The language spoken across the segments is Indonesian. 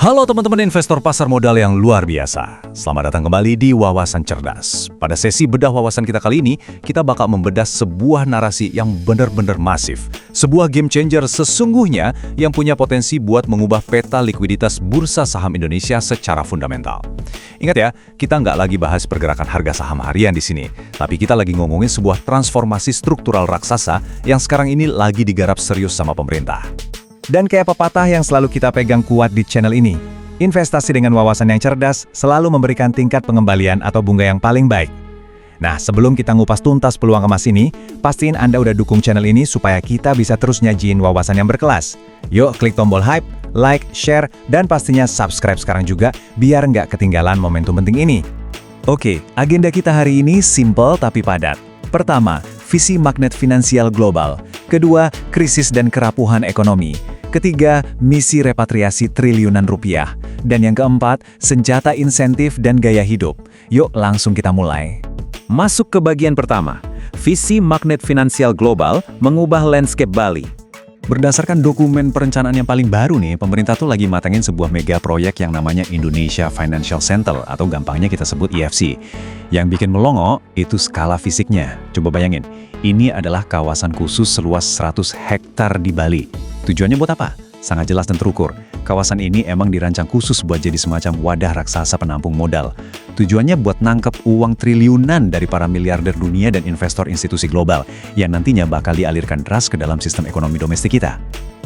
Halo teman-teman investor pasar modal yang luar biasa. Selamat datang kembali di Wawasan Cerdas. Pada sesi bedah wawasan kita kali ini, kita bakal membedah sebuah narasi yang benar-benar masif. Sebuah game changer sesungguhnya yang punya potensi buat mengubah peta likuiditas bursa saham Indonesia secara fundamental. Ingat ya, kita nggak lagi bahas pergerakan harga saham harian di sini, tapi kita lagi ngomongin sebuah transformasi struktural raksasa yang sekarang ini lagi digarap serius sama pemerintah. Dan kayak pepatah yang selalu kita pegang kuat di channel ini, investasi dengan wawasan yang cerdas selalu memberikan tingkat pengembalian atau bunga yang paling baik. Nah, sebelum kita ngupas tuntas peluang emas ini, pastiin Anda udah dukung channel ini supaya kita bisa terus nyajiin wawasan yang berkelas. Yuk, klik tombol hype, like, share, dan pastinya subscribe sekarang juga biar nggak ketinggalan momentum penting ini. Oke, agenda kita hari ini simple tapi padat. Pertama, visi magnet finansial global. Kedua, krisis dan kerapuhan ekonomi. Ketiga, misi repatriasi triliunan rupiah. Dan yang keempat, senjata insentif dan gaya hidup. Yuk langsung kita mulai. Masuk ke bagian pertama. Visi magnet finansial global mengubah landscape Bali. Berdasarkan dokumen perencanaan yang paling baru nih, pemerintah tuh lagi matengin sebuah mega proyek yang namanya Indonesia Financial Center atau gampangnya kita sebut IFC. Yang bikin melongo itu skala fisiknya. Coba bayangin, ini adalah kawasan khusus seluas 100 hektar di Bali. Tujuannya buat apa? Sangat jelas dan terukur. Kawasan ini emang dirancang khusus buat jadi semacam wadah raksasa penampung modal. Tujuannya buat nangkep uang triliunan dari para miliarder dunia dan investor institusi global yang nantinya bakal dialirkan deras ke dalam sistem ekonomi domestik kita.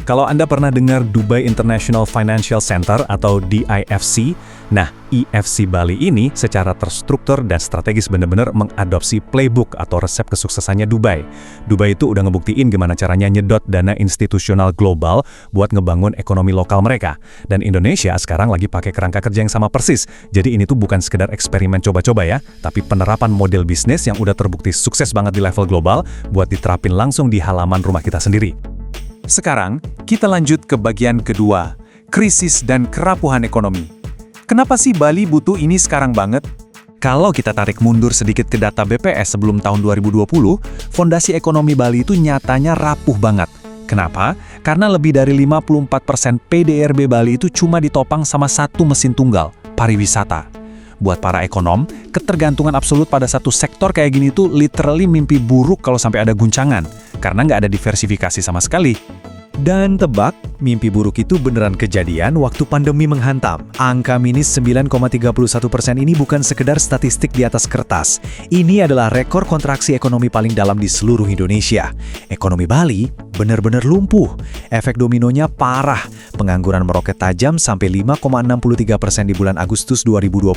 Kalau Anda pernah dengar Dubai International Financial Center atau DIFC, nah IFC Bali ini secara terstruktur dan strategis benar-benar mengadopsi playbook atau resep kesuksesannya Dubai. Dubai itu udah ngebuktiin gimana caranya nyedot dana institusional global buat ngebangun ekonomi lokal mereka. Dan Indonesia sekarang lagi pakai kerangka kerja yang sama persis. Jadi ini tuh bukan sekedar eksperimen coba-coba ya, tapi penerapan model bisnis yang udah terbukti sukses banget di level global buat diterapin langsung di halaman rumah kita sendiri. Sekarang, kita lanjut ke bagian kedua, krisis dan kerapuhan ekonomi. Kenapa sih Bali butuh ini sekarang banget? Kalau kita tarik mundur sedikit ke data BPS sebelum tahun 2020, fondasi ekonomi Bali itu nyatanya rapuh banget. Kenapa? Karena lebih dari 54% PDRB Bali itu cuma ditopang sama satu mesin tunggal, pariwisata. Buat para ekonom, ketergantungan absolut pada satu sektor kayak gini tuh literally mimpi buruk kalau sampai ada guncangan, karena nggak ada diversifikasi sama sekali. Dan tebak, mimpi buruk itu beneran kejadian waktu pandemi menghantam. Angka minus 9,31% ini bukan sekedar statistik di atas kertas. Ini adalah rekor kontraksi ekonomi paling dalam di seluruh Indonesia. Ekonomi Bali benar-benar lumpuh. Efek dominonya parah. Pengangguran meroket tajam sampai 5,63% di bulan Agustus 2020.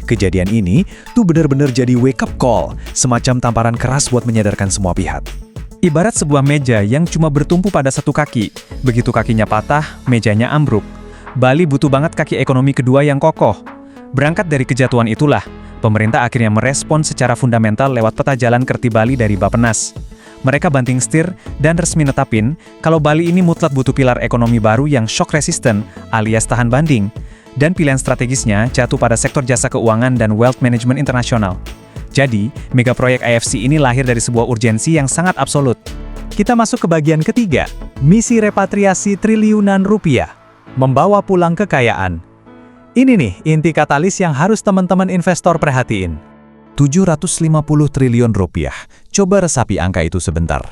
Kejadian ini tuh benar-benar jadi wake up call, semacam tamparan keras buat menyadarkan semua pihak. Ibarat sebuah meja yang cuma bertumpu pada satu kaki. Begitu kakinya patah, mejanya ambruk. Bali butuh banget kaki ekonomi kedua yang kokoh. Berangkat dari kejatuhan itulah, pemerintah akhirnya merespon secara fundamental lewat peta jalan Kerti Bali dari Bappenas. Mereka banting setir dan resmi netapin kalau Bali ini mutlak butuh pilar ekonomi baru yang shock resistant alias tahan banding. Dan pilihan strategisnya jatuh pada sektor jasa keuangan dan wealth management internasional. Jadi, mega proyek IFC ini lahir dari sebuah urgensi yang sangat absolut. Kita masuk ke bagian ketiga, misi repatriasi triliunan rupiah, membawa pulang kekayaan. Ini nih inti katalis yang harus teman-teman investor perhatiin. 750 triliun rupiah, coba resapi angka itu sebentar.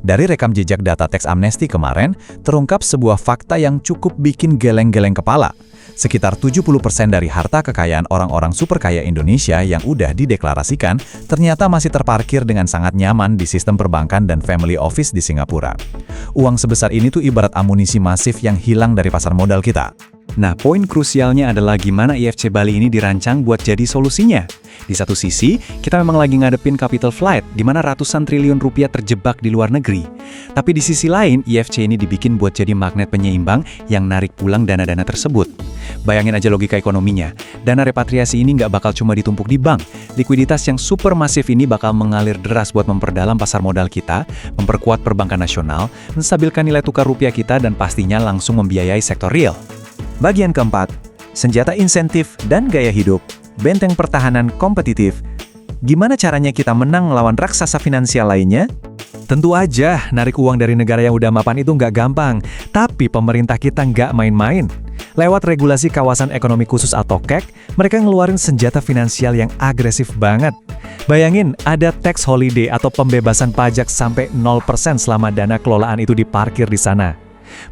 Dari rekam jejak data teks amnesti kemarin, terungkap sebuah fakta yang cukup bikin geleng-geleng kepala. Sekitar 70% dari harta kekayaan orang-orang super kaya Indonesia yang udah dideklarasikan ternyata masih terparkir dengan sangat nyaman di sistem perbankan dan family office di Singapura. Uang sebesar ini tuh ibarat amunisi masif yang hilang dari pasar modal kita. Nah, poin krusialnya adalah gimana IFC Bali ini dirancang buat jadi solusinya. Di satu sisi, kita memang lagi ngadepin capital flight, di mana ratusan triliun rupiah terjebak di luar negeri. Tapi di sisi lain, IFC ini dibikin buat jadi magnet penyeimbang yang narik pulang dana-dana tersebut. Bayangin aja logika ekonominya, dana repatriasi ini nggak bakal cuma ditumpuk di bank. Likuiditas yang super masif ini bakal mengalir deras buat memperdalam pasar modal kita, memperkuat perbankan nasional, menstabilkan nilai tukar rupiah kita, dan pastinya langsung membiayai sektor real. Bagian keempat, senjata insentif dan gaya hidup, benteng pertahanan kompetitif. Gimana caranya kita menang melawan raksasa finansial lainnya? Tentu aja, narik uang dari negara yang udah mapan itu nggak gampang, tapi pemerintah kita nggak main-main. Lewat regulasi kawasan ekonomi khusus atau KEK, mereka ngeluarin senjata finansial yang agresif banget. Bayangin, ada tax holiday atau pembebasan pajak sampai 0% selama dana kelolaan itu diparkir di sana.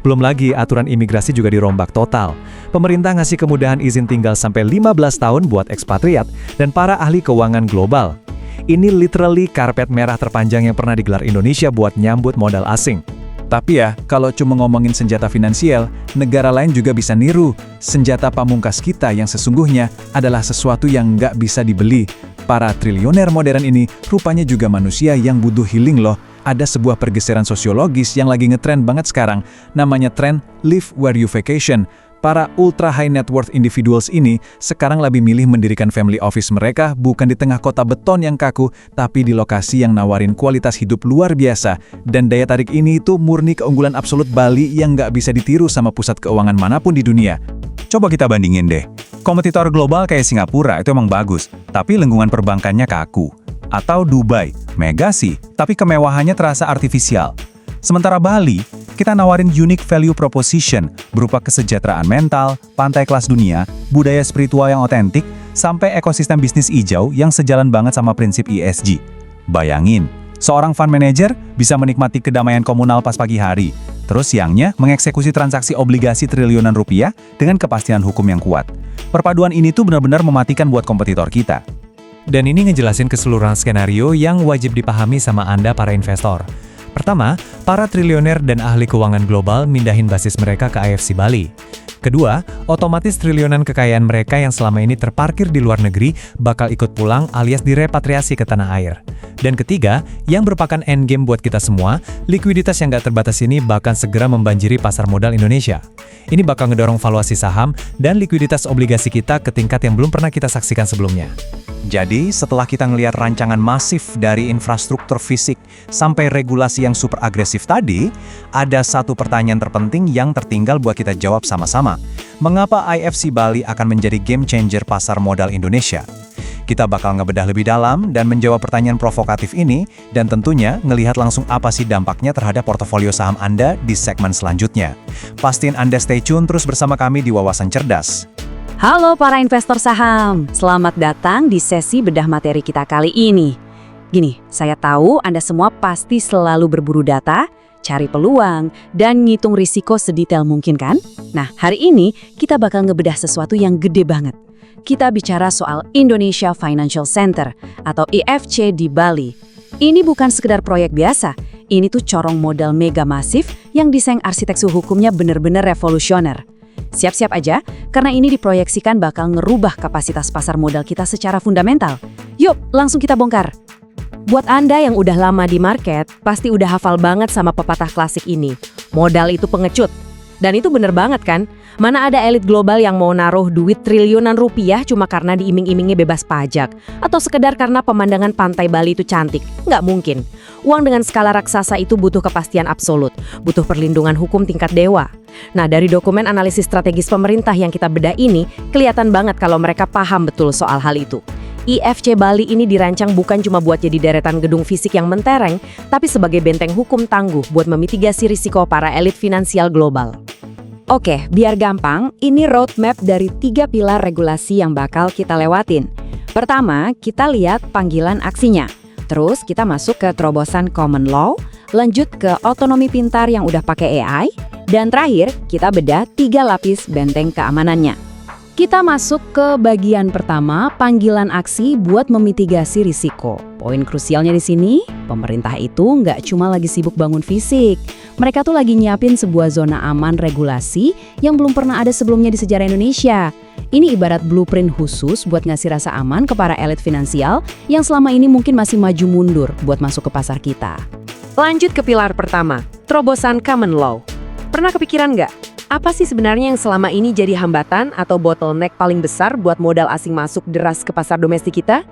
Belum lagi aturan imigrasi juga dirombak total. Pemerintah ngasih kemudahan izin tinggal sampai 15 tahun buat ekspatriat dan para ahli keuangan global. Ini literally karpet merah terpanjang yang pernah digelar Indonesia buat nyambut modal asing. Tapi ya, kalau cuma ngomongin senjata finansial, negara lain juga bisa niru. Senjata pamungkas kita yang sesungguhnya adalah sesuatu yang nggak bisa dibeli. Para triliuner modern ini rupanya juga manusia yang butuh healing loh. Ada sebuah pergeseran sosiologis yang lagi ngetren banget sekarang, namanya tren live where you vacation. Para ultra high net worth individuals ini sekarang lebih milih mendirikan family office mereka bukan di tengah kota beton yang kaku, tapi di lokasi yang nawarin kualitas hidup luar biasa. Dan daya tarik ini itu murni keunggulan absolut Bali yang nggak bisa ditiru sama pusat keuangan manapun di dunia. Coba kita bandingin deh. Kompetitor global kayak Singapura itu emang bagus, tapi lingkungan perbankannya kaku. Atau Dubai, mega sih, tapi kemewahannya terasa artifisial. Sementara Bali, kita nawarin unique value proposition berupa kesejahteraan mental, pantai kelas dunia, budaya spiritual yang otentik, sampai ekosistem bisnis hijau yang sejalan banget sama prinsip ESG. Bayangin, seorang fund manager bisa menikmati kedamaian komunal pas pagi hari, terus siangnya mengeksekusi transaksi obligasi triliunan rupiah dengan kepastian hukum yang kuat. Perpaduan ini tuh benar-benar mematikan buat kompetitor kita. Dan ini ngejelasin keseluruhan skenario yang wajib dipahami sama Anda para investor. Pertama, para triliuner dan ahli keuangan global mindahin basis mereka ke IFC Bali. Kedua, otomatis triliunan kekayaan mereka yang selama ini terparkir di luar negeri bakal ikut pulang alias direpatriasi ke tanah air. Dan ketiga, yang merupakan endgame buat kita semua, likuiditas yang gak terbatas ini bahkan segera membanjiri pasar modal Indonesia. Ini bakal ngedorong valuasi saham dan likuiditas obligasi kita ke tingkat yang belum pernah kita saksikan sebelumnya. Jadi, setelah kita ngelihat rancangan masif dari infrastruktur fisik sampai regulasi yang super agresif tadi, ada satu pertanyaan terpenting yang tertinggal buat kita jawab sama-sama. Mengapa IFC Bali akan menjadi game changer pasar modal Indonesia? Kita bakal ngebedah lebih dalam dan menjawab pertanyaan provokatif ini, dan tentunya ngelihat langsung apa sih dampaknya terhadap portofolio saham Anda di segmen selanjutnya. Pastiin Anda stay tune terus bersama kami di Wawasan Cerdas. Halo para investor saham, selamat datang di sesi bedah materi kita kali ini. Gini, saya tahu Anda semua pasti selalu berburu data, cari peluang, dan ngitung risiko sedetail mungkin kan? Nah, hari ini kita bakal ngebedah sesuatu yang gede banget. Kita bicara soal Indonesia Financial Center atau IFC di Bali. Ini bukan sekedar proyek biasa, ini tuh corong modal mega masif yang desain arsitektur hukumnya bener-bener revolusioner. Siap-siap aja, karena ini diproyeksikan bakal ngerubah kapasitas pasar modal kita secara fundamental. Yuk, langsung kita bongkar. Buat Anda yang udah lama di market, pasti udah hafal banget sama pepatah klasik ini. Modal itu pengecut. Dan itu bener banget kan? Mana ada elit global yang mau naruh duit triliunan rupiah cuma karena diiming-imingi bebas pajak? Atau sekedar karena pemandangan pantai Bali itu cantik? Nggak mungkin. Uang dengan skala raksasa itu butuh kepastian absolut, butuh perlindungan hukum tingkat dewa. Nah, dari dokumen analisis strategis pemerintah yang kita bedah ini, kelihatan banget kalau mereka paham betul soal hal itu. IFC Bali ini dirancang bukan cuma buat jadi deretan gedung fisik yang mentereng, tapi sebagai benteng hukum tangguh buat memitigasi risiko para elit finansial global. Oke, biar gampang, ini roadmap dari 3 pilar regulasi yang bakal kita lewatin. Pertama, kita lihat panggilan aksinya. Terus kita masuk ke terobosan common law, lanjut ke otonomi pintar yang udah pakai AI, dan terakhir kita bedah 3 lapis benteng keamanannya. Kita masuk ke bagian pertama, panggilan aksi buat memitigasi risiko. Poin krusialnya di sini, pemerintah itu nggak cuma lagi sibuk bangun fisik. Mereka tuh lagi nyiapin sebuah zona aman regulasi yang belum pernah ada sebelumnya di sejarah Indonesia. Ini ibarat blueprint khusus buat ngasih rasa aman ke para elit finansial yang selama ini mungkin masih maju mundur buat masuk ke pasar kita. Lanjut ke pilar pertama, terobosan common law. Pernah kepikiran nggak? Apa sih sebenarnya yang selama ini jadi hambatan atau bottleneck paling besar buat modal asing masuk deras ke pasar domestik kita?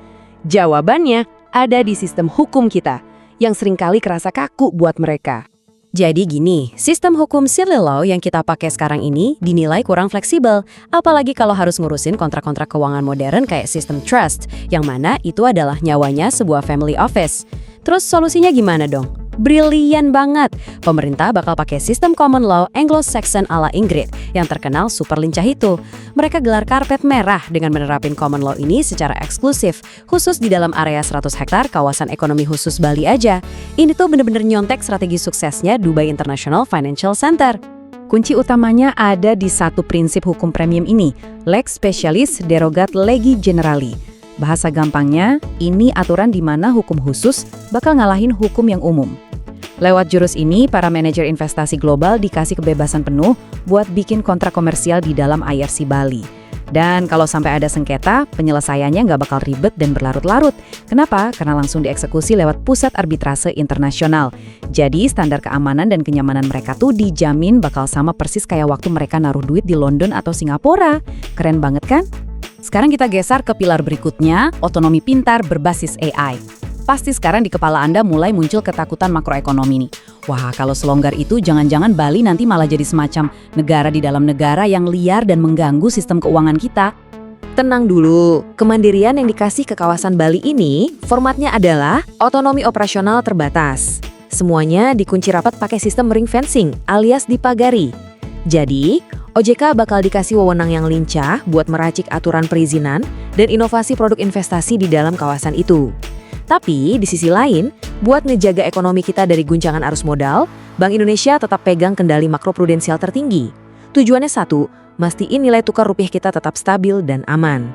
Jawabannya ada di sistem hukum kita, yang seringkali kerasa kaku buat mereka. Jadi gini, sistem hukum civil law yang kita pakai sekarang ini dinilai kurang fleksibel, apalagi kalau harus ngurusin kontrak-kontrak keuangan modern kayak sistem trust, yang mana itu adalah nyawanya sebuah family office. Terus solusinya gimana dong? Brilian banget. Pemerintah bakal pakai sistem common law Anglo-Saxon ala Inggris yang terkenal super lincah itu. Mereka gelar karpet merah dengan menerapin common law ini secara eksklusif, khusus di dalam area 100 hektar kawasan ekonomi khusus Bali aja. Ini tuh bener-bener nyontek strategi suksesnya Dubai International Financial Center. Kunci utamanya ada di satu prinsip hukum premium ini, lex specialis derogat legi generali. Bahasa gampangnya, ini aturan di mana hukum khusus bakal ngalahin hukum yang umum. Lewat jurus ini, para manajer investasi global dikasih kebebasan penuh buat bikin kontrak komersial di dalam IFC Bali. Dan kalau sampai ada sengketa, penyelesaiannya nggak bakal ribet dan berlarut-larut. Kenapa? Karena langsung dieksekusi lewat pusat arbitrase internasional. Jadi standar keamanan dan kenyamanan mereka tuh dijamin bakal sama persis kayak waktu mereka naruh duit di London atau Singapura. Keren banget kan? Sekarang kita geser ke pilar berikutnya, otonomi pintar berbasis AI. Pasti sekarang di kepala Anda mulai muncul ketakutan makroekonomi nih. Wah, kalau selonggar itu jangan-jangan Bali nanti malah jadi semacam negara di dalam negara yang liar dan mengganggu sistem keuangan kita. Tenang dulu, kemandirian yang dikasih ke kawasan Bali ini formatnya adalah otonomi operasional terbatas. Semuanya dikunci rapat pakai sistem ring fencing alias dipagari. Jadi, OJK bakal dikasih wewenang yang lincah buat meracik aturan perizinan dan inovasi produk investasi di dalam kawasan itu. Tapi di sisi lain, buat ngejaga ekonomi kita dari guncangan arus modal, Bank Indonesia tetap pegang kendali makroprudensial tertinggi. Tujuannya satu, mastiin nilai tukar rupiah kita tetap stabil dan aman.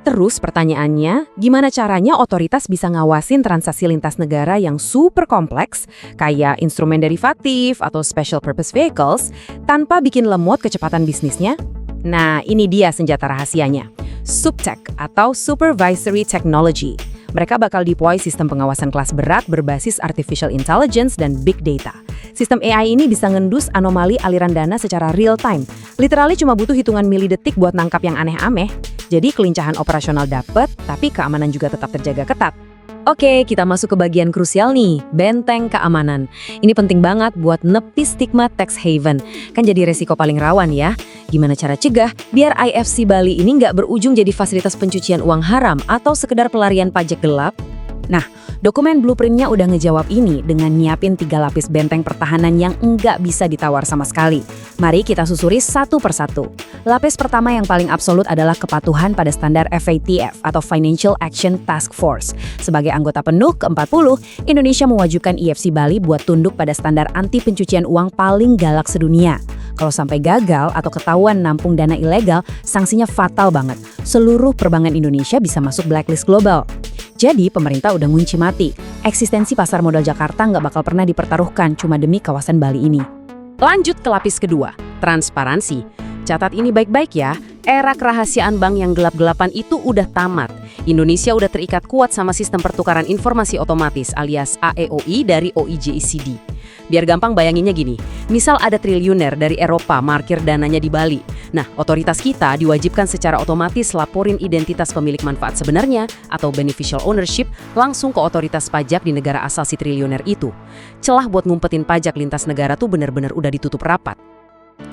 Terus pertanyaannya, gimana caranya otoritas bisa ngawasin transaksi lintas negara yang super kompleks, kayak instrumen derivatif atau special purpose vehicles, tanpa bikin lemot kecepatan bisnisnya? Nah, ini dia senjata rahasianya. SupTech atau Supervisory Technology. Mereka bakal deploy sistem pengawasan kelas berat berbasis artificial intelligence dan big data. Sistem AI ini bisa ngendus anomali aliran dana secara real time. Literally cuma butuh hitungan milidetik buat nangkap yang aneh-aneh. Jadi kelincahan operasional dapet, tapi keamanan juga tetap terjaga ketat. Oke, kita masuk ke bagian krusial nih, benteng keamanan. Ini penting banget buat nepis stigma tax haven. Kan jadi resiko paling rawan ya. Gimana cara cegah biar IFC Bali ini nggak berujung jadi fasilitas pencucian uang haram atau sekedar pelarian pajak gelap? Nah, dokumen blueprintnya udah ngejawab ini dengan nyiapin 3 lapis benteng pertahanan yang nggak bisa ditawar sama sekali. Mari kita susuri satu persatu. Lapis pertama yang paling absolut adalah kepatuhan pada standar FATF atau Financial Action Task Force. Sebagai anggota penuh ke-40, Indonesia mewajibkan IFC Bali buat tunduk pada standar anti pencucian uang paling galak sedunia. Kalau sampai gagal atau ketahuan nampung dana ilegal, sanksinya fatal banget. Seluruh perbankan Indonesia bisa masuk blacklist global. Jadi pemerintah udah ngunci mati. Eksistensi pasar modal Jakarta nggak bakal pernah dipertaruhkan cuma demi kawasan Bali ini. Lanjut ke lapis kedua, transparansi. Catat ini baik-baik ya, era kerahasiaan bank yang gelap-gelapan itu udah tamat. Indonesia udah terikat kuat sama sistem pertukaran informasi otomatis alias AEOI dari OIJICD. Biar gampang bayanginnya gini, misal ada triliuner dari Eropa markir dananya di Bali. Nah, otoritas kita diwajibkan secara otomatis laporin identitas pemilik manfaat sebenarnya atau beneficial ownership langsung ke otoritas pajak di negara asal si triliuner itu. Celah buat ngumpetin pajak lintas negara tuh benar-benar udah ditutup rapat.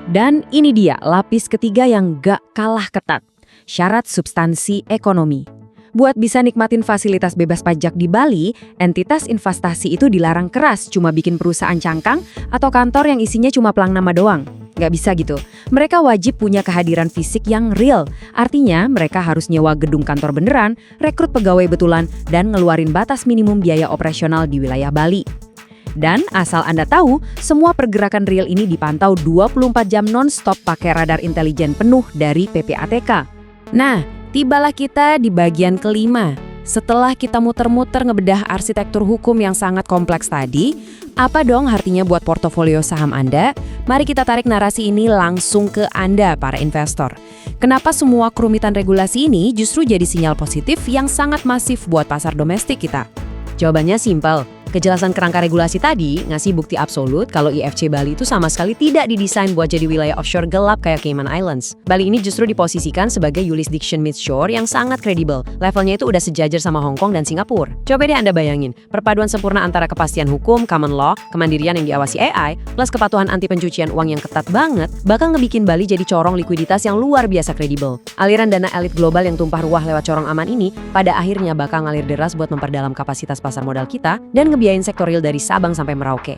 Dan ini dia lapis ketiga yang gak kalah ketat, syarat substansi ekonomi. Buat bisa nikmatin fasilitas bebas pajak di Bali, entitas investasi itu dilarang keras cuma bikin perusahaan cangkang atau kantor yang isinya cuma pelang nama doang. Nggak bisa gitu. Mereka wajib punya kehadiran fisik yang real. Artinya mereka harus nyewa gedung kantor beneran, rekrut pegawai betulan, dan ngeluarin batas minimum biaya operasional di wilayah Bali. Dan asal Anda tahu, semua pergerakan real ini dipantau 24 jam non-stop pakai radar intelijen penuh dari PPATK. Nah, tibalah kita di bagian kelima. Setelah kita muter-muter ngebedah arsitektur hukum yang sangat kompleks tadi, apa dong artinya buat portofolio saham Anda? Mari kita tarik narasi ini langsung ke Anda, para investor. Kenapa semua kerumitan regulasi ini justru jadi sinyal positif yang sangat masif buat pasar domestik kita? Jawabannya simpel. Kejelasan kerangka regulasi tadi ngasih bukti absolut kalau IFC Bali itu sama sekali tidak didesain buat jadi wilayah offshore gelap kayak Cayman Islands. Bali ini justru diposisikan sebagai jurisdiction midshore yang sangat kredibel. Levelnya itu udah sejajar sama Hong Kong dan Singapura. Coba deh Anda bayangin, perpaduan sempurna antara kepastian hukum, common law, kemandirian yang diawasi AI, plus kepatuhan anti pencucian uang yang ketat banget, bakal ngebikin Bali jadi corong likuiditas yang luar biasa kredibel. Aliran dana elit global yang tumpah ruah lewat corong aman ini, pada akhirnya bakal ngalir deras buat memperdalam kapasitas pasar modal kita dan ngebiayain sektor real dari Sabang sampai Merauke.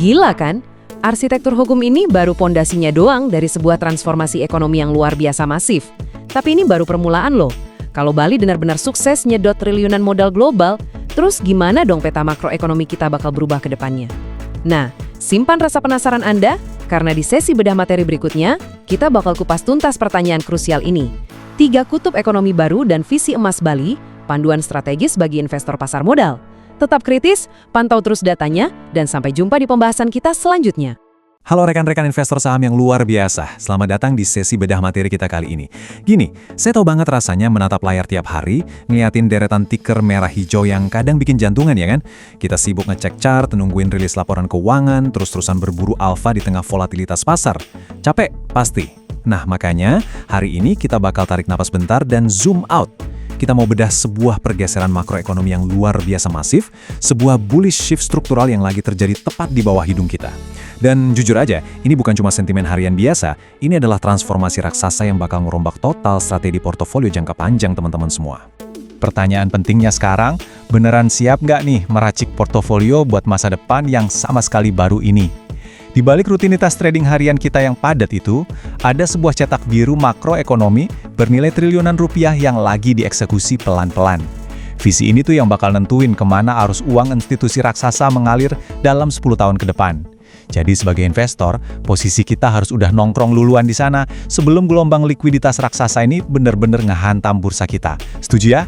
Gila kan? Arsitektur hukum ini baru pondasinya doang dari sebuah transformasi ekonomi yang luar biasa masif. Tapi ini baru permulaan loh. Kalau Bali benar-benar sukses nyedot triliunan modal global, terus gimana dong peta makroekonomi kita bakal berubah ke depannya? Nah, simpan rasa penasaran Anda, karena di sesi bedah materi berikutnya, kita bakal kupas tuntas pertanyaan krusial ini. 3 kutub ekonomi baru dan visi emas Bali, panduan strategis bagi investor pasar modal. Tetap kritis, pantau terus datanya, dan sampai jumpa di pembahasan kita selanjutnya. Halo rekan-rekan investor saham yang luar biasa, selamat datang di sesi bedah materi kita kali ini. Gini, saya tahu banget rasanya menatap layar tiap hari, ngeliatin deretan tiker merah hijau yang kadang bikin jantungan ya kan? Kita sibuk ngecek chart, nungguin rilis laporan keuangan, terus-terusan berburu alfa di tengah volatilitas pasar. Capek? Pasti. Nah makanya, hari ini kita bakal tarik napas bentar dan zoom out. Kita mau bedah sebuah pergeseran makroekonomi yang luar biasa masif, sebuah bullish shift struktural yang lagi terjadi tepat di bawah hidung kita. Dan jujur aja, ini bukan cuma sentimen harian biasa, ini adalah transformasi raksasa yang bakal merombak total strategi portofolio jangka panjang teman-teman semua. Pertanyaan pentingnya sekarang, beneran siap nggak nih meracik portofolio buat masa depan yang sama sekali baru ini? Di balik rutinitas trading harian kita yang padat itu, ada sebuah cetak biru makroekonomi bernilai triliunan rupiah yang lagi dieksekusi pelan-pelan. Visi ini tuh yang bakal nentuin kemana arus uang institusi raksasa mengalir dalam 10 tahun ke depan. Jadi sebagai investor, posisi kita harus udah nongkrong luluan di sana sebelum gelombang likuiditas raksasa ini bener-bener ngehantam bursa kita. Setuju ya?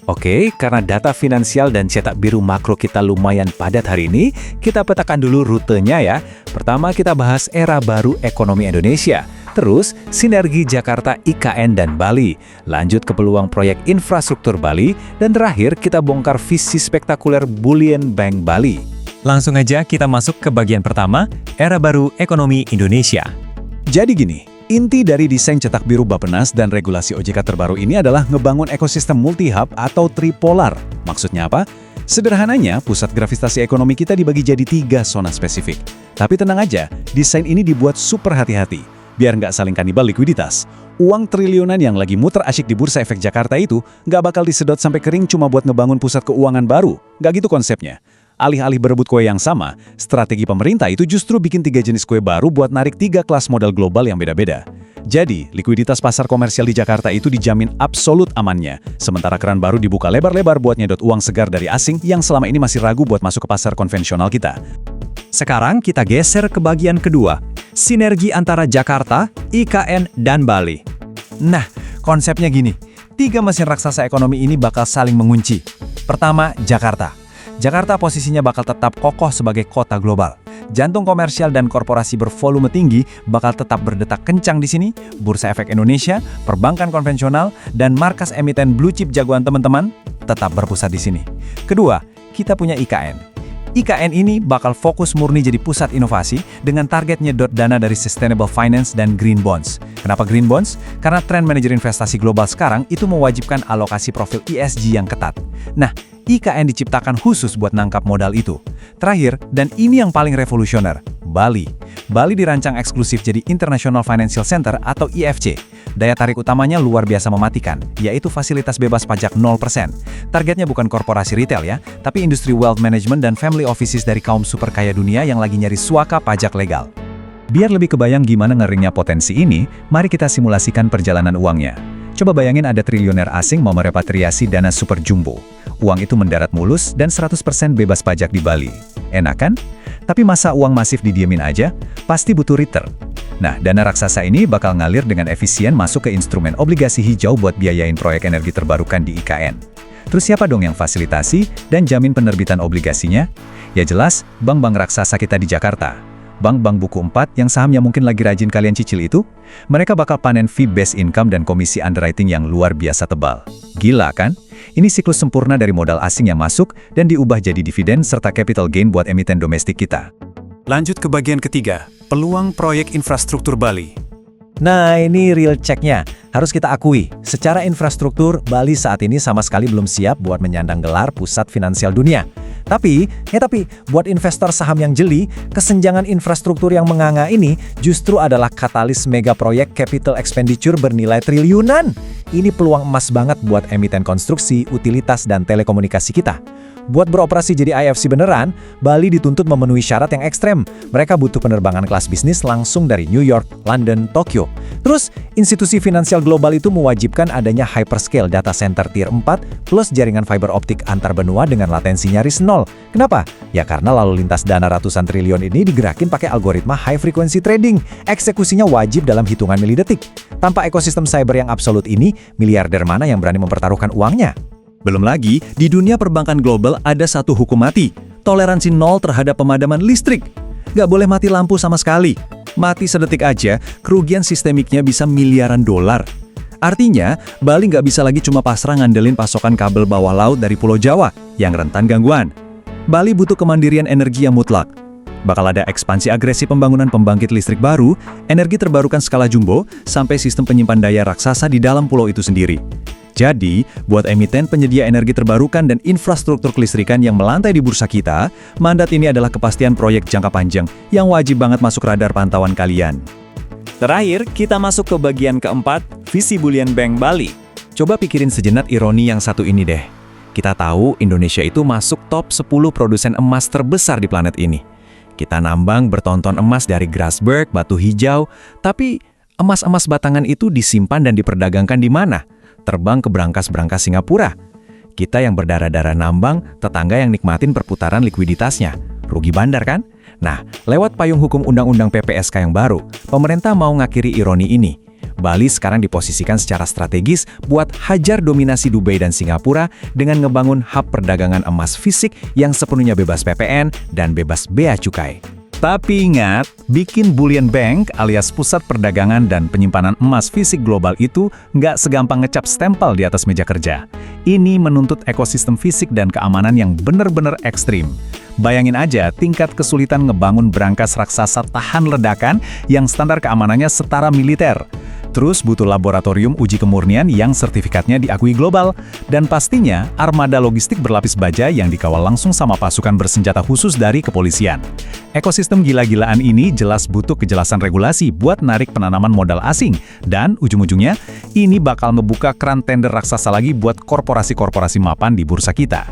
Oke, karena data finansial dan cetak biru makro kita lumayan padat hari ini, kita petakan dulu rutenya ya. Pertama kita bahas era baru ekonomi Indonesia, terus sinergi Jakarta, IKN, dan Bali, lanjut ke peluang proyek infrastruktur Bali, dan terakhir kita bongkar visi spektakuler Bullion Bank Bali. Langsung aja kita masuk ke bagian pertama, era baru ekonomi Indonesia. Jadi gini, inti dari desain cetak biru Bappenas dan regulasi OJK terbaru ini adalah ngebangun ekosistem multi-hub atau tripolar. Maksudnya apa? Sederhananya, pusat gravitasi ekonomi kita dibagi jadi 3 zona spesifik. Tapi tenang aja, desain ini dibuat super hati-hati, biar nggak saling kanibal likuiditas. Uang triliunan yang lagi muter asyik di Bursa Efek Jakarta itu nggak bakal disedot sampai kering cuma buat ngebangun pusat keuangan baru. Nggak gitu konsepnya. Alih-alih berebut kue yang sama, strategi pemerintah itu justru bikin 3 jenis kue baru buat narik 3 kelas modal global yang beda-beda. Jadi, likuiditas pasar komersial di Jakarta itu dijamin absolut amannya, sementara keran baru dibuka lebar-lebar buat nyedot uang segar dari asing yang selama ini masih ragu buat masuk ke pasar konvensional kita. Sekarang kita geser ke bagian kedua, sinergi antara Jakarta, IKN, dan Bali. Nah, konsepnya gini, 3 mesin raksasa ekonomi ini bakal saling mengunci. Pertama, Jakarta. Jakarta posisinya bakal tetap kokoh sebagai kota global. Jantung komersial dan korporasi bervolume tinggi bakal tetap berdetak kencang di sini. Bursa Efek Indonesia, perbankan konvensional, dan markas emiten blue chip jagoan teman-teman tetap berpusat di sini. Kedua, kita punya IKN. IKN ini bakal fokus murni jadi pusat inovasi dengan target nyedot dana dari sustainable finance dan green bonds. Kenapa green bonds? Karena tren manajer investasi global sekarang itu mewajibkan alokasi profil ESG yang ketat. Nah, IKN diciptakan khusus buat nangkap modal itu. Terakhir, dan ini yang paling revolusioner, Bali. Bali dirancang eksklusif jadi International Financial Center atau IFC. Daya tarik utamanya luar biasa mematikan, yaitu fasilitas bebas pajak 0%. Targetnya bukan korporasi retail ya, tapi industri wealth management dan family offices dari kaum super kaya dunia yang lagi nyari suaka pajak legal. Biar lebih kebayang gimana ngeringnya potensi ini, mari kita simulasikan perjalanan uangnya. Coba bayangin ada triliuner asing mau merepatriasi dana super jumbo. Uang itu mendarat mulus dan 100% bebas pajak di Bali. Enak kan? Tapi masa uang masif didiemin aja? Pasti butuh return. Nah, dana raksasa ini bakal ngalir dengan efisien masuk ke instrumen obligasi hijau buat biayain proyek energi terbarukan di IKN. Terus siapa dong yang fasilitasi dan jamin penerbitan obligasinya? Ya jelas, bank-bank raksasa kita di Jakarta. Bank-bank buku 4 yang sahamnya mungkin lagi rajin kalian cicil itu, mereka bakal panen fee-based income dan komisi underwriting yang luar biasa tebal. Gila kan? Ini siklus sempurna dari modal asing yang masuk dan diubah jadi dividen serta capital gain buat emiten domestik kita. Lanjut ke bagian ketiga, peluang proyek infrastruktur Bali. Nah, ini real check-nya. Harus kita akui, secara infrastruktur, Bali saat ini sama sekali belum siap buat menyandang gelar pusat finansial dunia. Tapi, buat investor saham yang jeli, kesenjangan infrastruktur yang menganga ini justru adalah katalis mega proyek capital expenditure bernilai triliunan. Ini peluang emas banget buat emiten konstruksi, utilitas, dan telekomunikasi kita. Buat beroperasi jadi IFC beneran, Bali dituntut memenuhi syarat yang ekstrem. Mereka butuh penerbangan kelas bisnis langsung dari New York, London, Tokyo. Terus, institusi finansial global itu mewajibkan adanya hyperscale data center tier 4 plus jaringan fiber optik antar benua dengan latensi nyaris nol. Kenapa? Ya karena lalu lintas dana ratusan triliun ini digerakin pakai algoritma high frequency trading. Eksekusinya wajib dalam hitungan milidetik. Tanpa ekosistem cyber yang absolut ini, miliarder mana yang berani mempertaruhkan uangnya? Belum lagi, di dunia perbankan global ada satu hukum mati, toleransi nol terhadap pemadaman listrik. Nggak boleh mati lampu sama sekali. Mati sedetik aja, kerugian sistemiknya bisa miliaran dolar. Artinya, Bali nggak bisa lagi cuma pasrah ngandelin pasokan kabel bawah laut dari Pulau Jawa yang rentan gangguan. Bali butuh kemandirian energi yang mutlak. Bakal ada ekspansi agresif pembangunan pembangkit listrik baru, energi terbarukan skala jumbo, sampai sistem penyimpan daya raksasa di dalam pulau itu sendiri. Jadi, buat emiten penyedia energi terbarukan dan infrastruktur kelistrikan yang melantai di bursa kita, mandat ini adalah kepastian proyek jangka panjang yang wajib banget masuk radar pantauan kalian. Terakhir, kita masuk ke bagian keempat, visi Bullion Bank Bali. Coba pikirin sejenak ironi yang satu ini deh. Kita tahu Indonesia itu masuk top 10 produsen emas terbesar di planet ini. Kita nambang bertonton emas dari Grasberg, Batu Hijau, tapi emas-emas batangan itu disimpan dan diperdagangkan di mana? Terbang ke berangkas-berangkas Singapura. Kita yang berdarah-darah nambang, tetangga yang nikmatin perputaran likuiditasnya. Rugi bandar kan? Nah, lewat payung hukum Undang-Undang PPSK yang baru, pemerintah mau ngakhiri ironi ini. Bali sekarang diposisikan secara strategis buat hajar dominasi Dubai dan Singapura dengan ngebangun hub perdagangan emas fisik yang sepenuhnya bebas PPN dan bebas bea cukai. Tapi ingat, bikin Bullion Bank alias pusat perdagangan dan penyimpanan emas fisik global itu nggak segampang ngecap stempel di atas meja kerja. Ini menuntut ekosistem fisik dan keamanan yang benar-benar ekstrim. Bayangin aja tingkat kesulitan ngebangun berangkas raksasa tahan ledakan yang standar keamanannya setara militer. Terus butuh laboratorium uji kemurnian yang sertifikatnya diakui global. Dan pastinya armada logistik berlapis baja yang dikawal langsung sama pasukan bersenjata khusus dari kepolisian. Ekosistem gila-gilaan ini jelas butuh kejelasan regulasi buat narik penanaman modal asing. Dan ujung-ujungnya, ini bakal membuka keran tender raksasa lagi buat korporasi-korporasi mapan di bursa kita.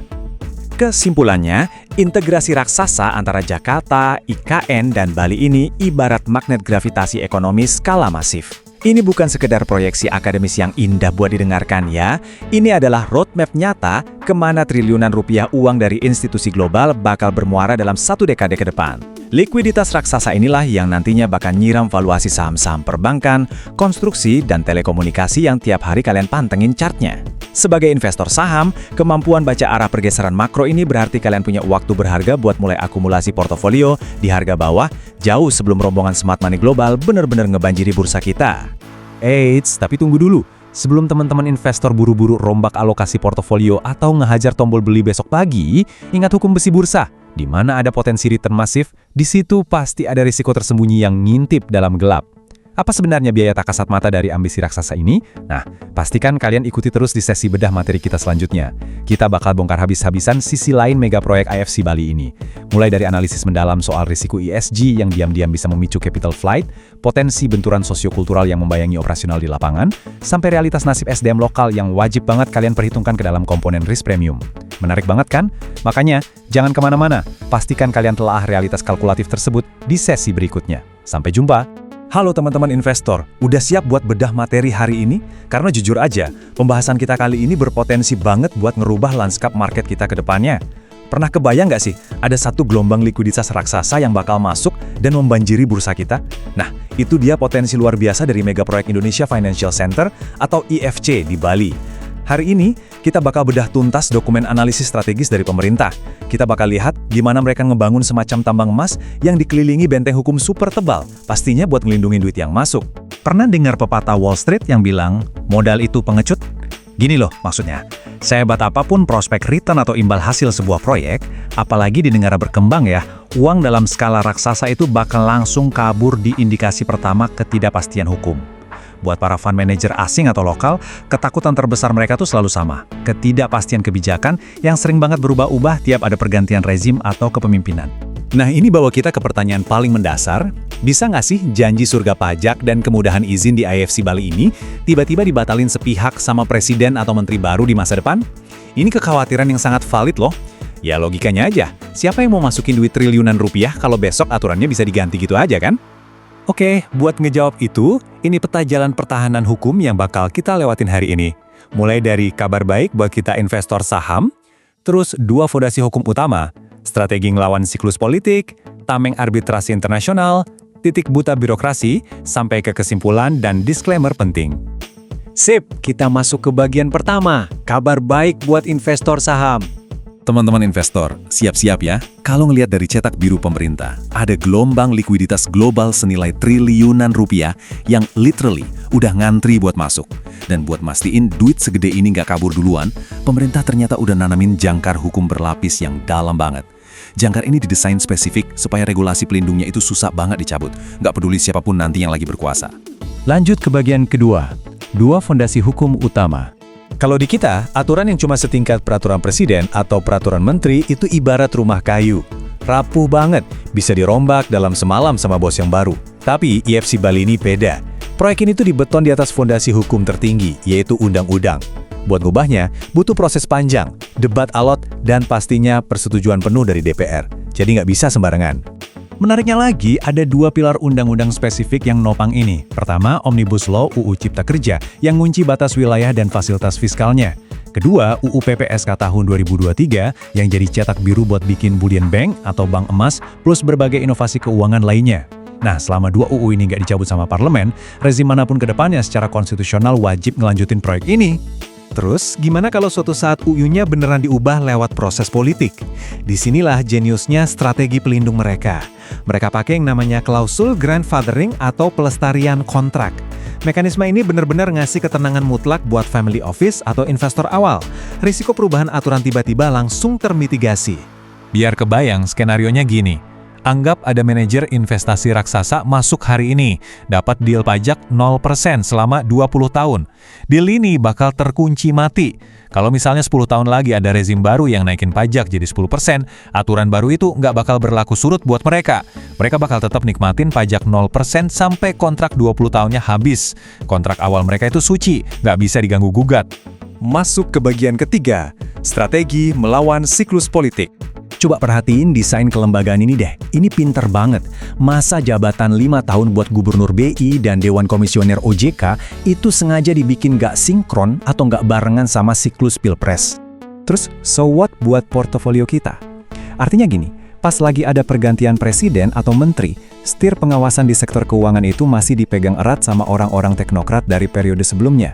Kesimpulannya, integrasi raksasa antara Jakarta, IKN, dan Bali ini ibarat magnet gravitasi ekonomi skala masif. Ini bukan sekedar proyeksi akademis yang indah buat didengarkan ya. Ini adalah roadmap nyata kemana triliunan rupiah uang dari institusi global bakal bermuara dalam 1 dekade ke depan. Likuiditas raksasa inilah yang nantinya bakal nyiram valuasi saham-saham perbankan, konstruksi, dan telekomunikasi yang tiap hari kalian pantengin chartnya. Sebagai investor saham, kemampuan baca arah pergeseran makro ini berarti kalian punya waktu berharga buat mulai akumulasi portofolio di harga bawah jauh sebelum rombongan smart money global benar-benar ngebanjiri bursa kita. Eits, tapi tunggu dulu. Sebelum teman-teman investor buru-buru rombak alokasi portofolio atau ngehajar tombol beli besok pagi, ingat hukum besi bursa. Di mana ada potensi return masif, di situ pasti ada risiko tersembunyi yang ngintip dalam gelap. Apa sebenarnya biaya tak kasat mata dari ambisi raksasa ini? Nah, pastikan kalian ikuti terus di sesi bedah materi kita selanjutnya. Kita bakal bongkar habis-habisan sisi lain mega proyek IFC Bali ini. Mulai dari analisis mendalam soal risiko ESG yang diam-diam bisa memicu capital flight, potensi benturan sosiokultural yang membayangi operasional di lapangan, sampai realitas nasib SDM lokal yang wajib banget kalian perhitungkan ke dalam komponen risk premium. Menarik banget kan? Makanya, jangan kemana-mana. Pastikan kalian telah realitas kalkulatif tersebut di sesi berikutnya. Sampai jumpa! Halo teman-teman investor, udah siap buat bedah materi hari ini? Karena jujur aja, pembahasan kita kali ini berpotensi banget buat ngerubah lanskap market kita ke depannya. Pernah kebayang nggak sih, ada satu gelombang likuiditas raksasa yang bakal masuk dan membanjiri bursa kita? Nah, itu dia potensi luar biasa dari mega proyek Indonesia Financial Center atau IFC di Bali. Hari ini, kita bakal bedah tuntas dokumen analisis strategis dari pemerintah. Kita bakal lihat gimana mereka ngebangun semacam tambang emas yang dikelilingi benteng hukum super tebal, pastinya buat ngelindungin duit yang masuk. Pernah dengar pepatah Wall Street yang bilang, modal itu pengecut? Gini loh maksudnya, sehebat apapun prospek return atau imbal hasil sebuah proyek, apalagi di negara berkembang ya, uang dalam skala raksasa itu bakal langsung kabur di indikasi pertama ketidakpastian hukum. Buat para fund manager asing atau lokal, ketakutan terbesar mereka tuh selalu sama. Ketidakpastian kebijakan yang sering banget berubah-ubah tiap ada pergantian rezim atau kepemimpinan. Nah ini bawa kita ke pertanyaan paling mendasar, bisa nggak sih janji surga pajak dan kemudahan izin di IFC Bali ini tiba-tiba dibatalin sepihak sama presiden atau menteri baru di masa depan? Ini kekhawatiran yang sangat valid loh. Ya logikanya aja, siapa yang mau masukin duit triliunan rupiah kalau besok aturannya bisa diganti gitu aja kan? Oke, buat ngejawab itu, ini peta jalan pertahanan hukum yang bakal kita lewatin hari ini. Mulai dari kabar baik buat kita investor saham, terus 2 fondasi hukum utama, strategi ngelawan siklus politik, tameng arbitrasi internasional, titik buta birokrasi, sampai ke kesimpulan dan disclaimer penting. Sip, kita masuk ke bagian pertama, kabar baik buat investor saham. Teman-teman investor, siap-siap ya. Kalau ngelihat dari cetak biru pemerintah, ada gelombang likuiditas global senilai triliunan rupiah yang literally udah ngantri buat masuk. Dan buat mastiin duit segede ini nggak kabur duluan, pemerintah ternyata udah nanamin jangkar hukum berlapis yang dalam banget. Jangkar ini didesain spesifik supaya regulasi pelindungnya itu susah banget dicabut, nggak peduli siapapun nanti yang lagi berkuasa. Lanjut ke bagian kedua, 2 fondasi hukum utama. Kalau di kita, aturan yang cuma setingkat peraturan presiden atau peraturan menteri itu ibarat rumah kayu. Rapuh banget, bisa dirombak dalam semalam sama bos yang baru. Tapi IFC Bali ini beda. Proyek ini tuh dibeton di atas fondasi hukum tertinggi, yaitu undang-undang. Buat ngubahnya, butuh proses panjang, debat alot, dan pastinya persetujuan penuh dari DPR. Jadi nggak bisa sembarangan. Menariknya lagi, ada 2 pilar undang-undang spesifik yang nopang ini. Pertama, Omnibus Law UU Cipta Kerja yang ngunci batas wilayah dan fasilitas fiskalnya. Kedua, UU PPSK tahun 2023 yang jadi cetak biru buat bikin bullion bank atau bank emas plus berbagai inovasi keuangan lainnya. Nah, selama 2 UU ini nggak dicabut sama parlemen, rezim manapun ke depannya secara konstitusional wajib ngelanjutin proyek ini. Terus, gimana kalau suatu saat UU-nya beneran diubah lewat proses politik? Disinilah jeniusnya strategi pelindung mereka. Mereka pakai yang namanya klausul grandfathering atau pelestarian kontrak. Mekanisme ini benar-benar ngasih ketenangan mutlak buat family office atau investor awal. Risiko perubahan aturan tiba-tiba langsung termitigasi. Biar kebayang, skenarionya gini. Anggap ada manajer investasi raksasa masuk hari ini, dapat deal pajak 0% selama 20 tahun. Deal ini bakal terkunci mati. Kalau misalnya 10 tahun lagi ada rezim baru yang naikin pajak jadi 10%, aturan baru itu nggak bakal berlaku surut buat mereka. Mereka bakal tetap nikmatin pajak 0% sampai kontrak 20 tahunnya habis. Kontrak awal mereka itu suci, nggak bisa diganggu-gugat. Masuk ke bagian ketiga, strategi melawan siklus politik. Coba perhatiin desain kelembagaan ini deh. Ini pinter banget. Masa jabatan 5 tahun buat Gubernur BI dan Dewan Komisioner OJK itu sengaja dibikin gak sinkron atau gak barengan sama siklus Pilpres. Terus, so what buat portofolio kita? Artinya gini, pas lagi ada pergantian presiden atau menteri, setir pengawasan di sektor keuangan itu masih dipegang erat sama orang-orang teknokrat dari periode sebelumnya.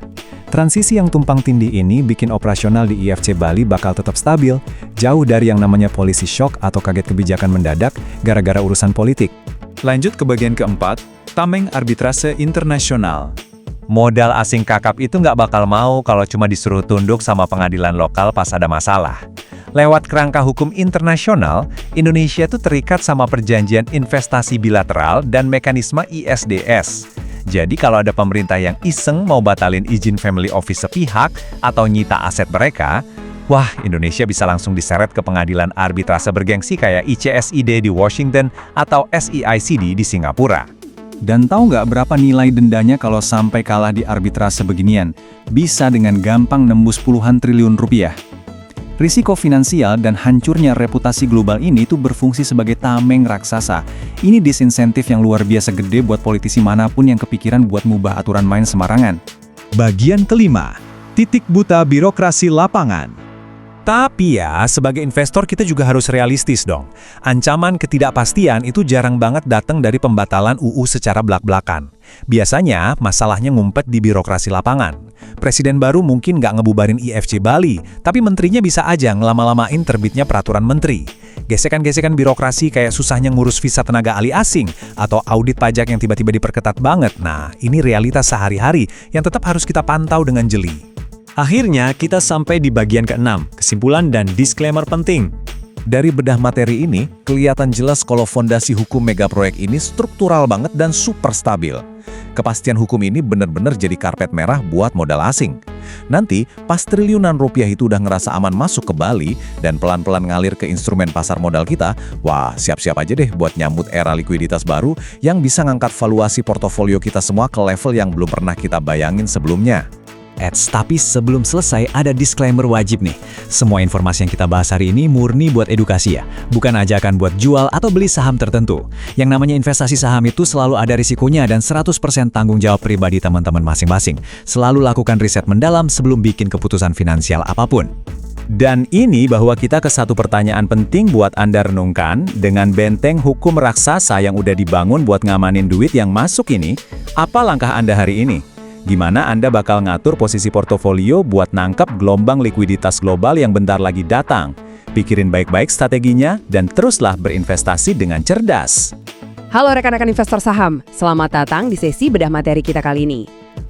Transisi yang tumpang tindih ini bikin operasional di IFC Bali bakal tetap stabil, jauh dari yang namanya policy shock atau kaget kebijakan mendadak gara-gara urusan politik. Lanjut ke bagian keempat, tameng arbitrase internasional. Modal asing kakap itu nggak bakal mau kalau cuma disuruh tunduk sama pengadilan lokal pas ada masalah. Lewat kerangka hukum internasional, Indonesia tuh terikat sama perjanjian investasi bilateral dan mekanisme ISDS. Jadi kalau ada pemerintah yang iseng mau batalin izin family office sepihak atau nyita aset mereka, wah, Indonesia bisa langsung diseret ke pengadilan arbitrase bergengsi kayak ICSID di Washington atau SEICD di Singapura. Dan tahu nggak berapa nilai dendanya kalau sampai kalah di arbitrase beginian? Bisa dengan gampang nembus puluhan triliun rupiah. Risiko finansial dan hancurnya reputasi global ini tuh berfungsi sebagai tameng raksasa. Ini disinsentif yang luar biasa gede buat politisi manapun yang kepikiran buat mubah aturan main sembarangan. Bagian kelima, titik buta birokrasi lapangan. Tapi ya, sebagai investor kita juga harus realistis dong. Ancaman ketidakpastian itu jarang banget datang dari pembatalan UU secara belak-belakan. Biasanya, masalahnya ngumpet di birokrasi lapangan. Presiden baru mungkin nggak ngebubarin IFC Bali, tapi menterinya bisa aja ngelama-lamain terbitnya peraturan menteri. Gesekan-gesekan birokrasi kayak susahnya ngurus visa tenaga ahli asing, atau audit pajak yang tiba-tiba diperketat banget. Nah, ini realitas sehari-hari yang tetap harus kita pantau dengan jeli. Akhirnya, kita sampai di bagian ke-6, kesimpulan dan disclaimer penting. Dari bedah materi ini, kelihatan jelas kalau fondasi hukum megaproyek ini struktural banget dan super stabil. Kepastian hukum ini benar-benar jadi karpet merah buat modal asing. Nanti, pas triliunan rupiah itu udah ngerasa aman masuk ke Bali dan pelan-pelan ngalir ke instrumen pasar modal kita, wah, siap-siap aja deh buat nyambut era likuiditas baru yang bisa ngangkat valuasi portofolio kita semua ke level yang belum pernah kita bayangin sebelumnya. Tapi sebelum selesai ada disclaimer wajib nih. Semua informasi yang kita bahas hari ini murni buat edukasi ya, bukan ajakan buat jual atau beli saham tertentu. Yang namanya investasi saham itu selalu ada risikonya dan 100% tanggung jawab pribadi teman-teman masing-masing. Selalu lakukan riset mendalam sebelum bikin keputusan finansial apapun. Dan ini bahwa kita ke satu pertanyaan penting buat Anda renungkan, dengan benteng hukum raksasa yang udah dibangun buat ngamanin duit yang masuk ini, apa langkah Anda hari ini? Gimana Anda bakal ngatur posisi portofolio buat nangkap gelombang likuiditas global yang bentar lagi datang? Pikirin baik-baik strateginya dan teruslah berinvestasi dengan cerdas. Halo rekan-rekan investor saham, selamat datang di sesi bedah materi kita kali ini.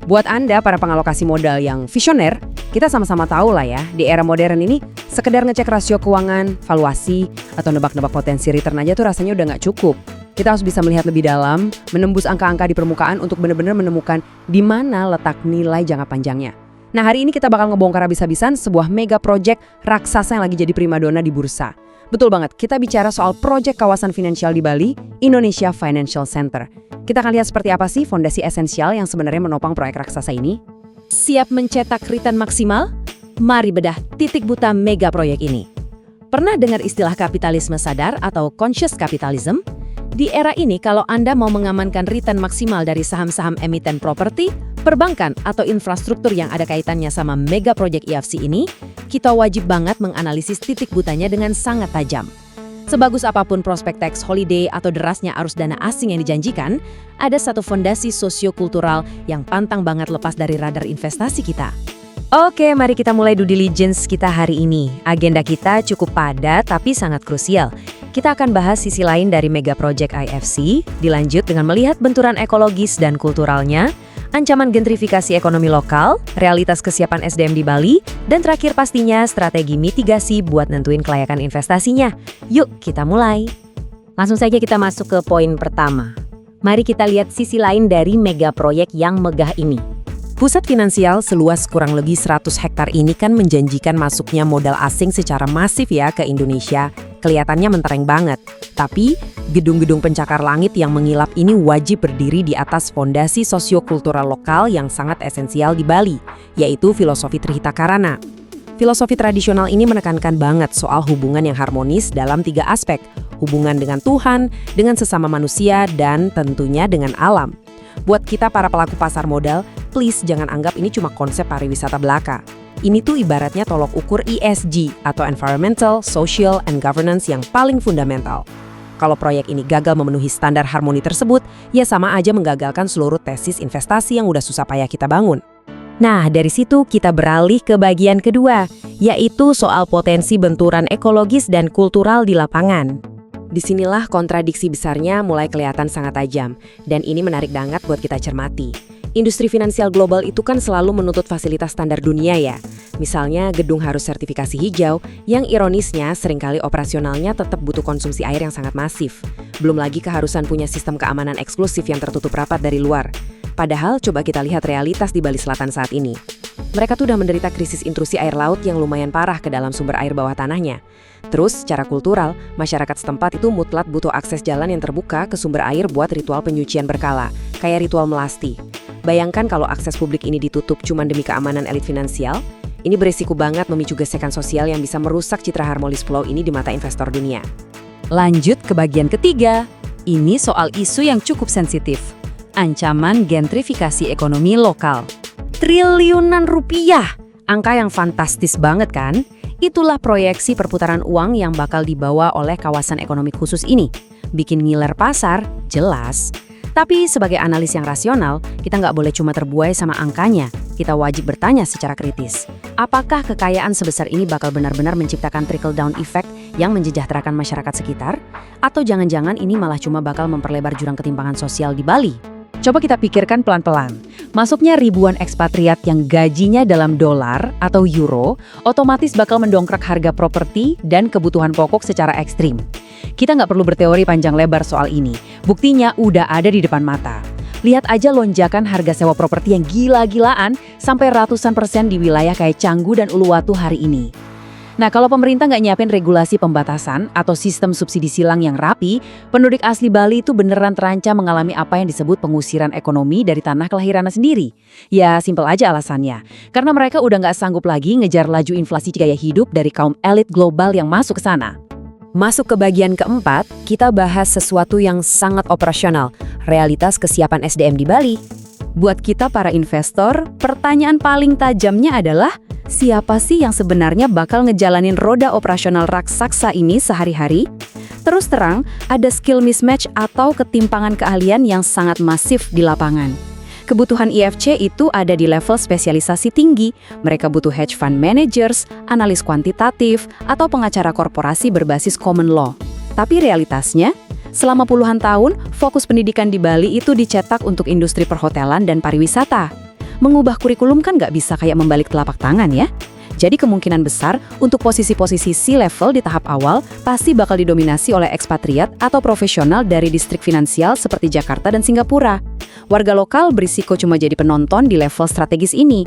Buat Anda para pengalokasi modal yang visioner, kita sama-sama tahu lah ya, di era modern ini, sekedar ngecek rasio keuangan, valuasi, atau nebak-nebak potensi return aja tuh rasanya udah nggak cukup. Kita harus bisa melihat lebih dalam, menembus angka-angka di permukaan untuk benar-benar menemukan di mana letak nilai jangka panjangnya. Nah, hari ini kita bakal ngebongkar habis-habisan sebuah mega project raksasa yang lagi jadi primadona di bursa. Betul banget, kita bicara soal proyek kawasan finansial di Bali, Indonesia Financial Center. Kita akan lihat seperti apa sih fondasi esensial yang sebenarnya menopang proyek raksasa ini. Siap mencetak return maksimal? Mari bedah titik buta mega proyek ini. Pernah dengar istilah kapitalisme sadar atau conscious capitalism? Di era ini, kalau Anda mau mengamankan return maksimal dari saham-saham emiten properti, perbankan, atau infrastruktur yang ada kaitannya sama mega proyek IFC ini, kita wajib banget menganalisis titik butanya dengan sangat tajam. Sebagus apapun prospek tax holiday atau derasnya arus dana asing yang dijanjikan, ada satu fondasi sosiokultural yang pantang banget lepas dari radar investasi kita. Oke, mari kita mulai due diligence kita hari ini. Agenda kita cukup padat tapi sangat krusial. Kita akan bahas sisi lain dari mega project IFC, dilanjut dengan melihat benturan ekologis dan kulturalnya, ancaman gentrifikasi ekonomi lokal, realitas kesiapan SDM di Bali, dan terakhir pastinya strategi mitigasi buat nentuin kelayakan investasinya. Yuk, kita mulai. Langsung saja kita masuk ke poin pertama. Mari kita lihat sisi lain dari mega proyek yang megah ini. Pusat finansial seluas kurang lebih 100 hektar ini kan menjanjikan masuknya modal asing secara masif ya ke Indonesia. Kelihatannya mentereng banget. Tapi, gedung-gedung pencakar langit yang mengilap ini wajib berdiri di atas fondasi sosiokultural lokal yang sangat esensial di Bali, yaitu filosofi Trihita Karana. Filosofi tradisional ini menekankan banget soal hubungan yang harmonis dalam 3 aspek, hubungan dengan Tuhan, dengan sesama manusia, dan tentunya dengan alam. Buat kita para pelaku pasar modal, please jangan anggap ini cuma konsep pariwisata belaka. Ini tuh ibaratnya tolok ukur ESG atau Environmental, Social, and Governance yang paling fundamental. Kalau proyek ini gagal memenuhi standar harmoni tersebut, ya sama aja menggagalkan seluruh tesis investasi yang udah susah payah kita bangun. Nah, dari situ kita beralih ke bagian kedua, yaitu soal potensi benturan ekologis dan kultural di lapangan. Disinilah kontradiksi besarnya mulai kelihatan sangat tajam, dan ini menarik banget buat kita cermati. Industri finansial global itu kan selalu menuntut fasilitas standar dunia ya. Misalnya gedung harus sertifikasi hijau, yang ironisnya seringkali operasionalnya tetap butuh konsumsi air yang sangat masif. Belum lagi keharusan punya sistem keamanan eksklusif yang tertutup rapat dari luar. Padahal coba kita lihat realitas di Bali Selatan saat ini. Mereka tuh udah menderita krisis intrusi air laut yang lumayan parah ke dalam sumber air bawah tanahnya. Terus, secara kultural, masyarakat setempat itu mutlak butuh akses jalan yang terbuka ke sumber air buat ritual penyucian berkala, kayak ritual melasti. Bayangkan kalau akses publik ini ditutup cuma demi keamanan elit finansial, ini beresiko banget memicu gesekan sosial yang bisa merusak citra harmonis pulau ini di mata investor dunia. Lanjut ke bagian ketiga, ini soal isu yang cukup sensitif. Ancaman gentrifikasi ekonomi lokal. Triliunan rupiah, angka yang fantastis banget kan? Itulah proyeksi perputaran uang yang bakal dibawa oleh kawasan ekonomi khusus ini. Bikin ngiler pasar, jelas. Tapi sebagai analis yang rasional, kita nggak boleh cuma terbuai sama angkanya. Kita wajib bertanya secara kritis. Apakah kekayaan sebesar ini bakal benar-benar menciptakan trickle-down effect yang mensejahterakan masyarakat sekitar? Atau jangan-jangan ini malah cuma bakal memperlebar jurang ketimpangan sosial di Bali? Coba kita pikirkan pelan-pelan. Masuknya ribuan ekspatriat yang gajinya dalam dolar atau euro, otomatis bakal mendongkrak harga properti dan kebutuhan pokok secara ekstrim. Kita nggak perlu berteori panjang lebar soal ini. Buktinya udah ada di depan mata. Lihat aja lonjakan harga sewa properti yang gila-gilaan sampai ratusan % di wilayah kayak Canggu dan Uluwatu hari ini. Nah, kalau pemerintah nggak nyiapin regulasi pembatasan atau sistem subsidi silang yang rapi, penduduk asli Bali itu beneran terancam mengalami apa yang disebut pengusiran ekonomi dari tanah kelahirannya sendiri. Ya, simpel aja alasannya. Karena mereka udah nggak sanggup lagi ngejar laju inflasi gaya hidup dari kaum elit global yang masuk ke sana. Masuk ke bagian keempat, kita bahas sesuatu yang sangat operasional, realitas kesiapan SDM di Bali. Buat kita para investor, pertanyaan paling tajamnya adalah, siapa sih yang sebenarnya bakal ngejalanin roda operasional raksasa ini sehari-hari? Terus terang, ada skill mismatch atau ketimpangan keahlian yang sangat masif di lapangan. Kebutuhan IFC itu ada di level spesialisasi tinggi. Mereka butuh hedge fund managers, analis kuantitatif, atau pengacara korporasi berbasis common law. Tapi realitasnya, selama puluhan tahun, fokus pendidikan di Bali itu dicetak untuk industri perhotelan dan pariwisata. Mengubah kurikulum kan nggak bisa kayak membalik telapak tangan ya. Jadi kemungkinan besar untuk posisi-posisi C-level di tahap awal pasti bakal didominasi oleh ekspatriat atau profesional dari distrik finansial seperti Jakarta dan Singapura. Warga lokal berisiko cuma jadi penonton di level strategis ini.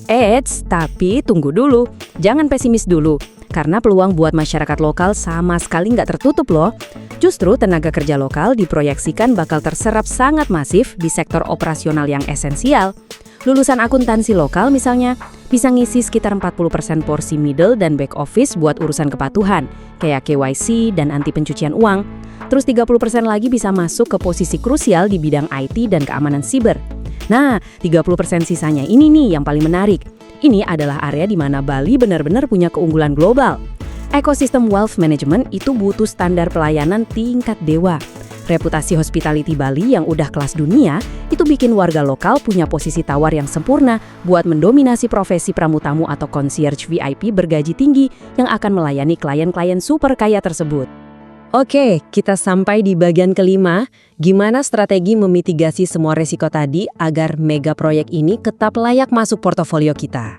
Eits, tapi tunggu dulu. Jangan pesimis dulu. Karena peluang buat masyarakat lokal sama sekali nggak tertutup loh. Justru tenaga kerja lokal diproyeksikan bakal terserap sangat masif di sektor operasional yang esensial. Lulusan akuntansi lokal misalnya, bisa ngisi sekitar 40% porsi middle dan back office buat urusan kepatuhan, kayak KYC dan anti pencucian uang. Terus 30% lagi bisa masuk ke posisi krusial di bidang IT dan keamanan siber. Nah, 30% sisanya ini nih yang paling menarik. Ini adalah area di mana Bali benar-benar punya keunggulan global. Ekosistem wealth management itu butuh standar pelayanan tingkat dewa. Reputasi hospitality Bali yang udah kelas dunia itu bikin warga lokal punya posisi tawar yang sempurna buat mendominasi profesi pramutamu atau concierge VIP bergaji tinggi yang akan melayani klien-klien super kaya tersebut. Oke, kita sampai di bagian kelima. Gimana strategi memitigasi semua resiko tadi agar mega proyek ini tetap layak masuk portofolio kita?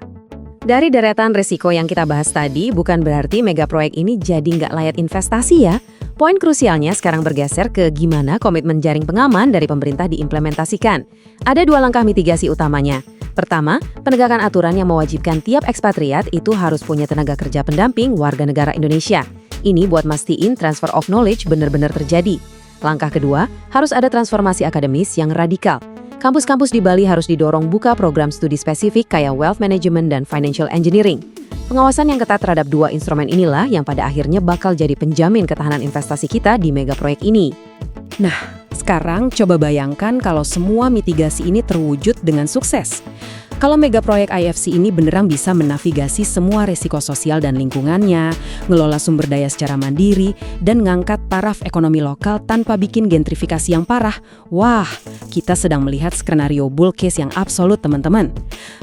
Dari deretan resiko yang kita bahas tadi, bukan berarti mega proyek ini jadi nggak layak investasi ya. Poin krusialnya sekarang bergeser ke gimana komitmen jaring pengaman dari pemerintah diimplementasikan. Ada 2 langkah mitigasi utamanya. Pertama, penegakan aturan yang mewajibkan tiap ekspatriat itu harus punya tenaga kerja pendamping warga negara Indonesia. Ini buat mastiin transfer of knowledge benar-benar terjadi. Langkah kedua, harus ada transformasi akademis yang radikal. Kampus-kampus di Bali harus didorong buka program studi spesifik kayak wealth management dan financial engineering. Pengawasan yang ketat terhadap 2 instrumen inilah yang pada akhirnya bakal jadi penjamin ketahanan investasi kita di mega proyek ini. Nah, sekarang coba bayangkan kalau semua mitigasi ini terwujud dengan sukses. Kalau mega proyek IFC ini beneran bisa menavigasi semua resiko sosial dan lingkungannya, ngelola sumber daya secara mandiri, dan ngangkat taraf ekonomi lokal tanpa bikin gentrifikasi yang parah. Wah, kita sedang melihat skenario bull case yang absolut, teman-teman.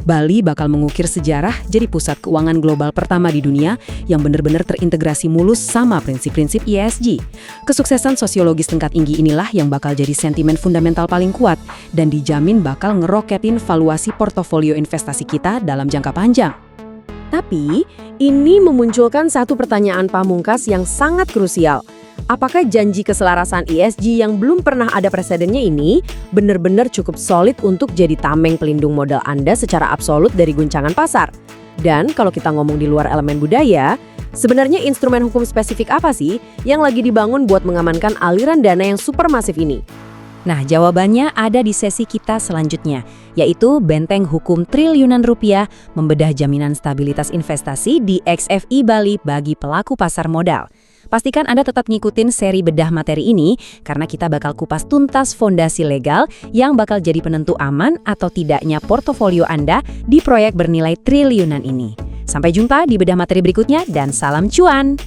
Bali bakal mengukir sejarah jadi pusat keuangan global pertama di dunia yang benar-benar terintegrasi mulus sama prinsip-prinsip ESG. Kesuksesan sosiologis tingkat tinggi inilah yang bakal jadi sentimen fundamental paling kuat dan dijamin bakal ngeroketin valuasi portofolio investasi kita dalam jangka panjang. Tapi, ini memunculkan satu pertanyaan pamungkas yang sangat krusial. Apakah janji keselarasan ESG yang belum pernah ada presidennya ini benar-benar cukup solid untuk jadi tameng pelindung modal Anda secara absolut dari guncangan pasar? Dan kalau kita ngomong di luar elemen budaya, sebenarnya instrumen hukum spesifik apa sih yang lagi dibangun buat mengamankan aliran dana yang supermasif ini? Nah, jawabannya ada di sesi kita selanjutnya, yaitu Benteng Hukum Triliunan Rupiah membedah jaminan stabilitas investasi di XFI Bali bagi pelaku pasar modal. Pastikan Anda tetap ngikutin seri bedah materi ini karena kita bakal kupas tuntas fondasi legal yang bakal jadi penentu aman atau tidaknya portofolio Anda di proyek bernilai triliunan ini. Sampai jumpa di bedah materi berikutnya dan salam cuan!